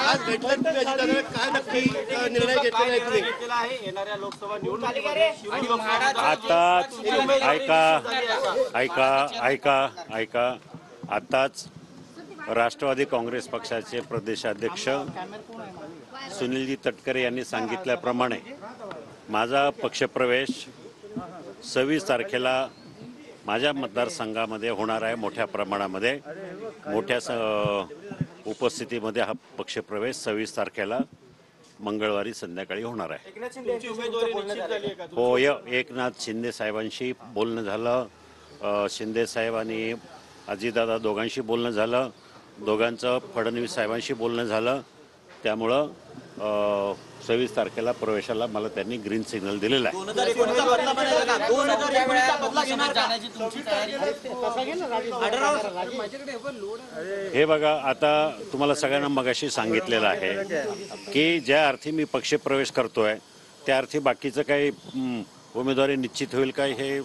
आज भेटलं तुम्ही अजितदादा काय नक्की निर्णय घेतलेला आहे येणाऱ्या लोकसभा निवडणुकीत? आताच ऐका आताच राष्ट्रवादी काँग्रेस पक्षाचे प्रदेशाध्यक्ष सुनीलजी तटकरे यांनी सांगितल्याप्रमाणे माझा पक्षप्रवेश 26 तारखेला माझ्या मतदारसंघामध्ये होणार आहे। मोठ्या प्रमाणामध्ये मोठ्या उपस्थितीमध्ये हा पक्षप्रवेश 26 तारखेला मंगळवारी संध्याकाळी होणार आहे। हो, एकनाथ शिंदे साहेबांशी बोलणं झालं, शिंदे साहेब आणि अजितदादा दोघांशी बोलणं झालं, दोघांचं फडणवीस साहेबांशी बोलणं झालं। त्यामुळं 26 तारखेला प्रवेशाला मला त्यांनी ग्रीन सिग्नल दिलेला आहे। हे बघा, आता तुम्हाला सगळ्यांना मगाशी सांगितलेलं आहे की ज्या अर्थी मी पक्षप्रवेश करतोय त्या अर्थी बाकीचं काही उमेदवारी निश्चित होईल काय हे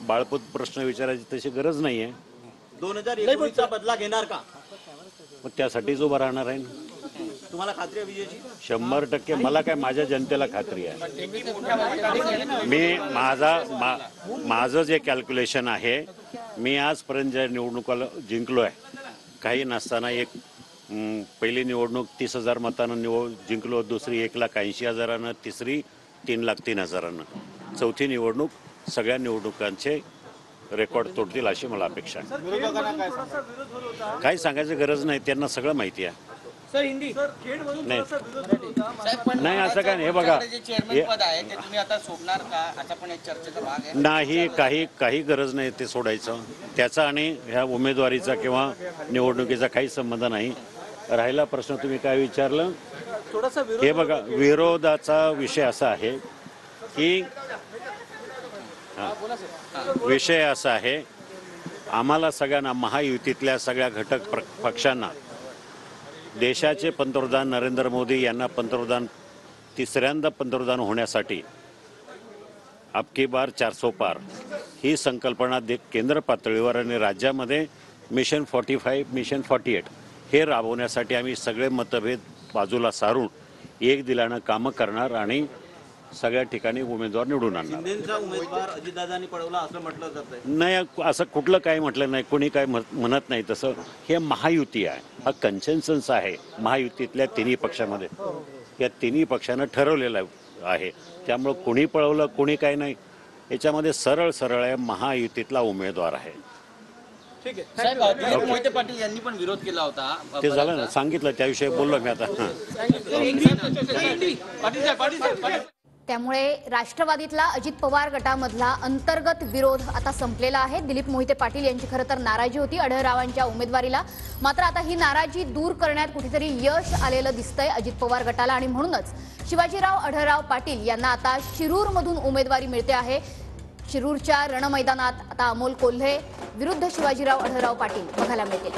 बाळपत प्रश्न विचारायची तशी गरज नाही आहे। 2019चा बदला घेणार का? मग त्यासाठीच उभा राहणार आहे। तुम्हाला खात्री आहे विजयची? 100% मला काय, माझ्या जनतेला खात्री आहे। मी माझं जे कॅल्क्युलेशन आहे, मी आजपर्यंत ज्या निवडणुकाला जिंकलो आहे, काही नसताना एक पहिली निवडणूक 30,000 मतांना जिंकलो, दुसरी 1,80,000, तिसरी 3,03,000, चौथी निवडणूक सगळ्या निवडणुकांचे रेकॉर्ड तोडतील अशी मला अपेक्षा आहे। काही सांगायची गरज नाही, त्यांना सगळं माहिती आहे। नाही असं काय नाही। हे बघा, नाही काही गरज नाही ते सोडायचं, त्याचा आणि ह्या उमेदवारीचा किंवा निवडणुकीचा काही संबंध नाही। राहिला प्रश्न तुम्ही काय विचारलं, हे बघा, विरोधाचा विषय असा आहे की आम्हाला सगळ्यांना, महायुतीतल्या सगळ्या घटक पक्षांना देशाचे पंतप्रधान नरेंद्र मोदी यांना तिसऱ्यांदा पंतप्रधान होण्यासाठी अबकी बार 400 पार ही संकल्पना केंद्र पातळीवर आणि राज्यामध्ये मिशन 45, मिशन 48 हे राबवण्यासाठी आम्ही सगळे मतभेद बाजूला सारून एक दिलानं कामं करणार आणि सगळ्या ठिकाणी उमेदवार निवडून आणणार। उमेदवार अजितदादांनी पळवला असं म्हटलं जातं? नाही, असं कुठलं काही म्हटलं नाही, कोणी काय म्हणत नाही तसं। हे महायुती आहे, हा कन्सेन्सस आहे महायुतीतल्या तिन्ही पक्षामध्ये, या तिन्ही पक्षानं ठरवलेलं आहे। त्यामुळं कोणी पळवलं कोणी काय नाही, याच्यामध्ये सरळ आहे, महायुतीतला उमेदवार आहे। ठीक आहे साहेब, मोहिते पाटील यांनी पण विरोध केला होता, ते झालं ना, सांगितलं, त्याविषयी बोललो मी आता। त्यामुळे राष्ट्रवादीतला अजित पवार गटामधला अंतर्गत विरोध आता संपलेला आहे। दिलीप मोहिते पाटील यांची खरं तर नाराजी होती आढळरावांच्या उमेदवारीला, मात्र आता ही नाराजी दूर करण्यात कुठेतरी यश आलेलं दिसतंय अजित पवार गटाला, आणि म्हणूनच शिवाजीराव आढळराव पाटील यांना आता शिरूरमधून उमेदवारी मिळते आहे। शिरूरच्या रणमैदानात आता अमोल कोल्हे विरुद्ध शिवाजीराव आढळराव पाटील बघायला मिळतील।